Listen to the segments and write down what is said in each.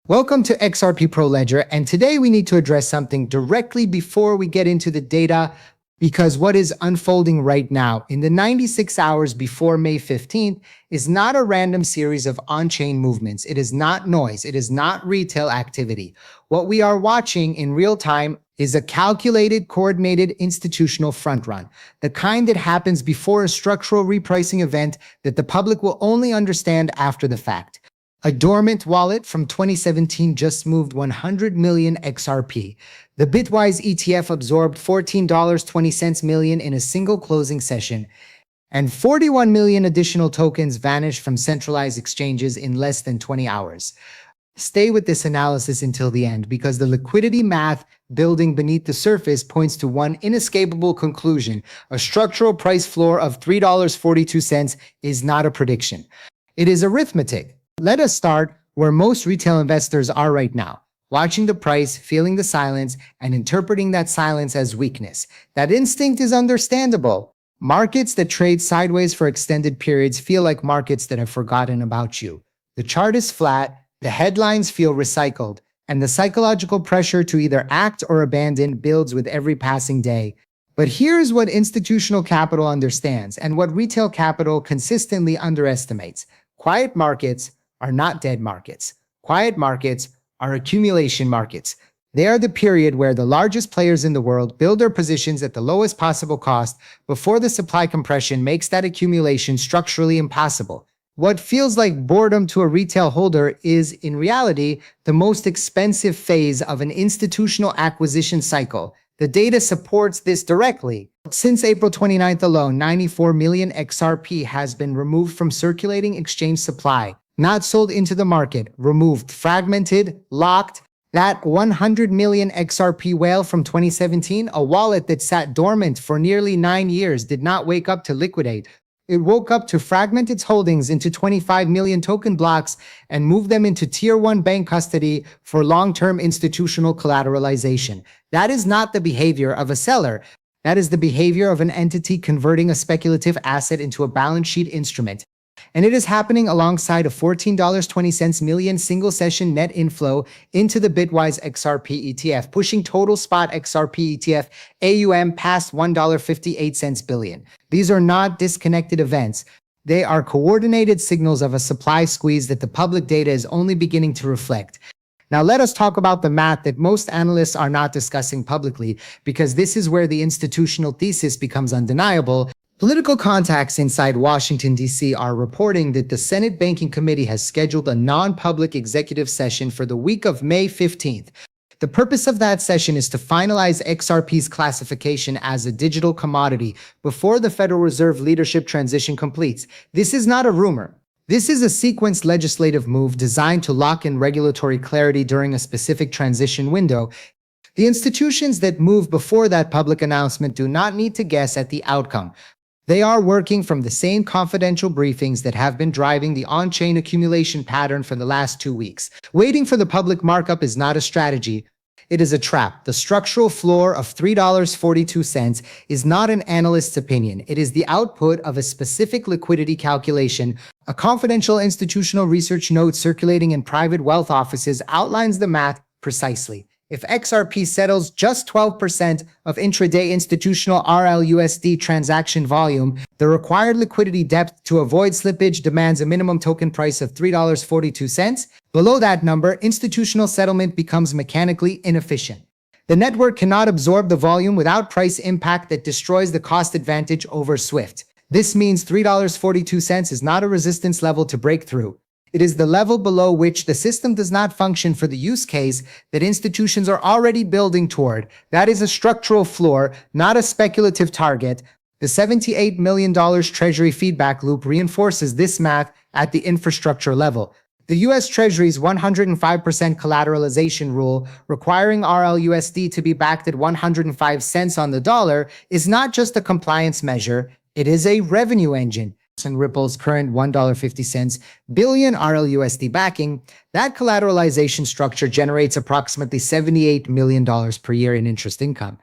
Welcome to XRP Pro Ledger, and today we need to address something directly before we get into the data, because what is unfolding right now in the 96 hours before May 15th is not a random series of on-chain movements. It is not noise. It is not retail activity. What we are watching in real time is a calculated, coordinated institutional front run, the kind that happens before a structural repricing event that the public will only understand after the fact. A dormant wallet from 2017 just moved 100 million XRP. The Bitwise ETF absorbed $14.20 million in a single closing session, and 41 million additional tokens vanished from centralized exchanges in less than 20 hours. Stay with this analysis until the end, because the liquidity math building beneath the surface points to one inescapable conclusion: a structural price floor of $3.42 is not a prediction. It is arithmetic. Let us start where most retail investors are right now, watching the price, feeling the silence, and interpreting that silence as weakness. That instinct is understandable. Markets that trade sideways for extended periods feel like markets that have forgotten about you. The chart is flat, the headlines feel recycled, and the psychological pressure to either act or abandon builds with every passing day. But here's what institutional capital understands and what retail capital consistently underestimates. Quiet markets are not dead markets. Quiet markets are accumulation markets. They are the period where the largest players in the world build their positions at the lowest possible cost before the supply compression makes that accumulation structurally impossible. What feels like boredom to a retail holder is, in reality, the most expensive phase of an institutional acquisition cycle. The data supports this directly. Since April 29th alone, 94 million XRP has been removed from circulating exchange supply. Not sold into the market, removed, fragmented, locked. That 100 million XRP whale from 2017, a wallet that sat dormant for nearly 9 years, did not wake up to liquidate. It woke up to fragment its holdings into 25 million token blocks and move them into Tier 1 bank custody for long-term institutional collateralization. That is not the behavior of a seller. That is the behavior of an entity converting a speculative asset into a balance sheet instrument. And it is happening alongside a $14.20 million single-session net inflow into the Bitwise XRP ETF, pushing total spot XRP ETF AUM past $1.58 billion. These are not disconnected events. They are coordinated signals of a supply squeeze that the public data is only beginning to reflect. Now let us talk about the math that most analysts are not discussing publicly, because this is where the institutional thesis becomes undeniable. Political contacts inside Washington, D.C. are reporting that the Senate Banking Committee has scheduled a non-public executive session for the week of May 15th. The purpose of that session is to finalize XRP's classification as a digital commodity before the Federal Reserve leadership transition completes. This is not a rumor. This is a sequenced legislative move designed to lock in regulatory clarity during a specific transition window. The institutions that move before that public announcement do not need to guess at the outcome. They are working from the same confidential briefings that have been driving the on-chain accumulation pattern for the last 2 weeks. Waiting for the public markup is not a strategy. It is a trap. The structural floor of $3.42 is not an analyst's opinion. It is the output of a specific liquidity calculation. A confidential institutional research note circulating in private wealth offices outlines the math precisely. If XRP settles just 12% of intraday institutional RLUSD transaction volume, the required liquidity depth to avoid slippage demands a minimum token price of $3.42. Below that number, institutional settlement becomes mechanically inefficient. The network cannot absorb the volume without price impact that destroys the cost advantage over SWIFT. This means $3.42 is not a resistance level to break through. It is the level below which the system does not function for the use case that institutions are already building toward. That is a structural floor, not a speculative target. The $78 million Treasury feedback loop reinforces this math at the infrastructure level. The U.S. Treasury's 105% collateralization rule, requiring RLUSD to be backed at 105 cents on the dollar, is not just a compliance measure, it is a revenue engine. And Ripple's current $1.50 billion RLUSD backing, that collateralization structure generates approximately $78 million per year in interest income.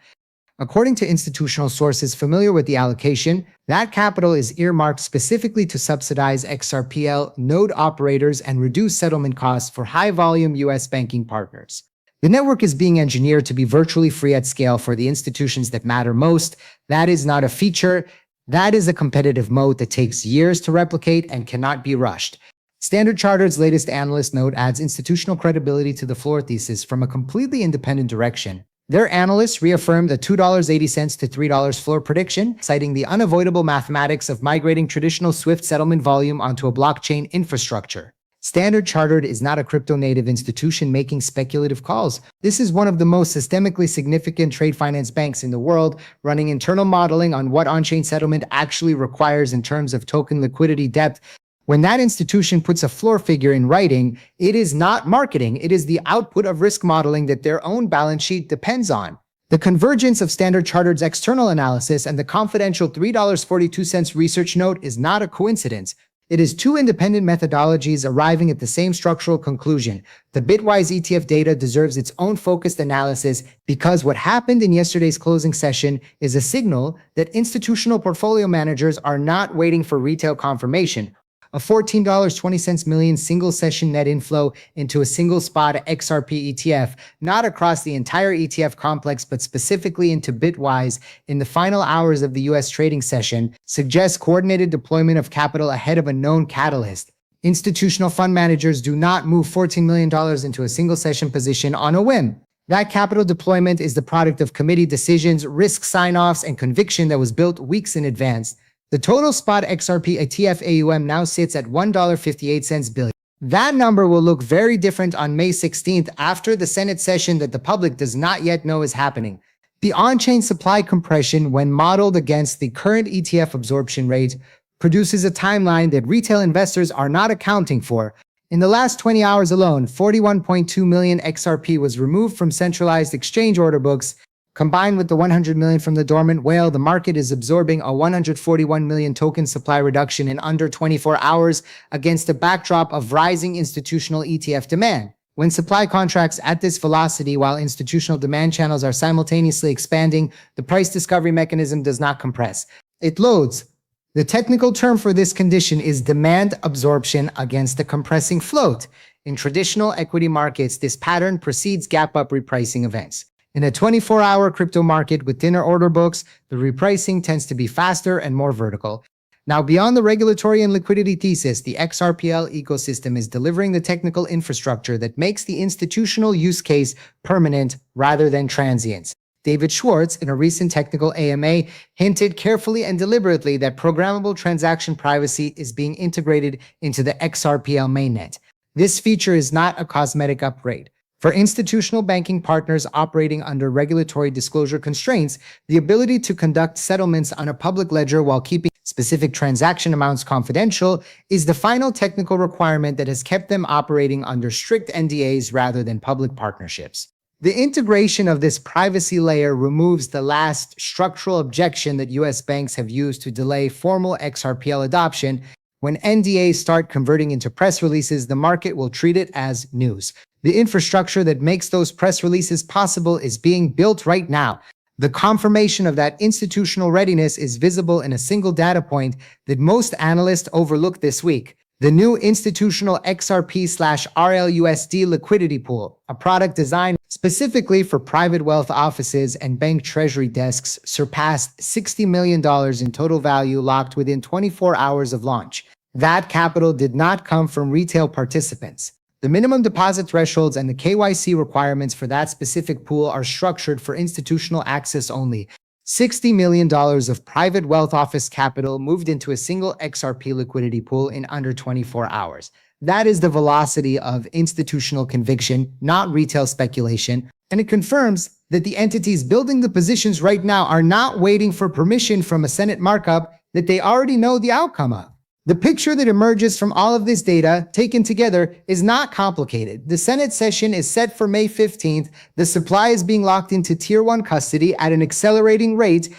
According to institutional sources familiar with the allocation, that capital is earmarked specifically to subsidize XRPL node operators and reduce settlement costs for high-volume US banking partners. The network is being engineered to be virtually free at scale for the institutions that matter most. That is not a feature. That is a competitive moat that takes years to replicate and cannot be rushed. Standard Chartered's latest analyst note adds institutional credibility to the floor thesis from a completely independent direction. Their analysts reaffirmed a $2.80 to $3 floor prediction, citing the unavoidable mathematics of migrating traditional SWIFT settlement volume onto a blockchain infrastructure. Standard Chartered is not a crypto-native institution making speculative calls. This is one of the most systemically significant trade finance banks in the world, running internal modeling on what on-chain settlement actually requires in terms of token liquidity depth. When that institution puts a floor figure in writing, it is not marketing, it is the output of risk modeling that their own balance sheet depends on. The convergence of Standard Chartered's external analysis and the confidential $3.42 research note is not a coincidence. It is two independent methodologies arriving at the same structural conclusion. The Bitwise ETF data deserves its own focused analysis because what happened in yesterday's closing session is a signal that institutional portfolio managers are not waiting for retail confirmation. A $14.20 million single-session net inflow into a single spot XRP ETF, not across the entire ETF complex but specifically into Bitwise in the final hours of the US trading session, suggests coordinated deployment of capital ahead of a known catalyst. Institutional fund managers do not move $14 million into a single-session position on a whim. That capital deployment is the product of committee decisions, risk sign-offs, and conviction that was built weeks in advance. The total spot XRP ETF AUM now sits at $1.58 billion. That number will look very different on May 16th after the Senate session that the public does not yet know is happening. The on-chain supply compression, when modeled against the current ETF absorption rate, produces a timeline that retail investors are not accounting for. In the last 20 hours alone, 41.2 million XRP was removed from centralized exchange order books. Combined with the 100 million from the dormant whale, the market is absorbing a 141 million token supply reduction in under 24 hours against a backdrop of rising institutional ETF demand. When supply contracts at this velocity while institutional demand channels are simultaneously expanding, the price discovery mechanism does not compress. It loads. The technical term for this condition is demand absorption against the compressing float. In traditional equity markets, this pattern precedes gap-up repricing events. In a 24-hour crypto market with thinner order books, the repricing tends to be faster and more vertical. Now, beyond the regulatory and liquidity thesis, the XRPL ecosystem is delivering the technical infrastructure that makes the institutional use case permanent rather than transient. David Schwartz, in a recent technical AMA, hinted carefully and deliberately that programmable transaction privacy is being integrated into the XRPL mainnet. This feature is not a cosmetic upgrade. For institutional banking partners operating under regulatory disclosure constraints, the ability to conduct settlements on a public ledger while keeping specific transaction amounts confidential is the final technical requirement that has kept them operating under strict NDAs rather than public partnerships. The integration of this privacy layer removes the last structural objection that US banks have used to delay formal XRPL adoption. When NDAs start converting into press releases, the market will treat it as news. The infrastructure that makes those press releases possible is being built right now. The confirmation of that institutional readiness is visible in a single data point that most analysts overlook this week. The new Institutional XRP/RLUSD liquidity pool, a product designed specifically for private wealth offices and bank treasury desks, surpassed $60 million in total value locked within 24 hours of launch. That capital did not come from retail participants. The minimum deposit thresholds and the KYC requirements for that specific pool are structured for institutional access only. $60 million of private wealth office capital moved into a single XRP liquidity pool in under 24 hours. That is the velocity of institutional conviction, not retail speculation, and it confirms that the entities building the positions right now are not waiting for permission from a Senate markup that they already know the outcome of. The picture that emerges from all of this data, taken together, is not complicated. The Senate session is set for May 15th. The supply is being locked into Tier 1 custody at an accelerating rate.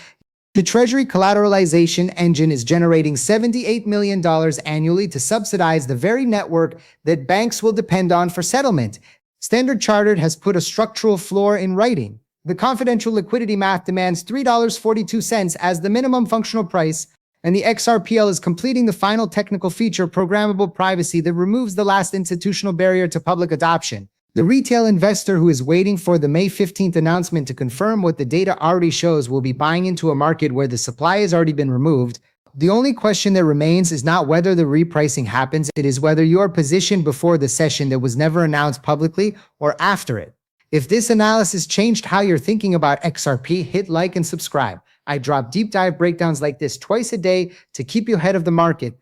The Treasury collateralization engine is generating $78 million annually to subsidize the very network that banks will depend on for settlement. Standard Chartered has put a structural floor in writing. The confidential liquidity math demands $3.42 as the minimum functional price, and the XRPL is completing the final technical feature, programmable privacy, that removes the last institutional barrier to public adoption. The retail investor who is waiting for the May 15th announcement to confirm what the data already shows will be buying into a market where the supply has already been removed. The only question that remains is not whether the repricing happens, it is whether you are positioned before the session that was never announced publicly or after it. If this analysis changed how you're thinking about XRP, hit like and subscribe. I drop deep dive breakdowns like this twice a day to keep you ahead of the market.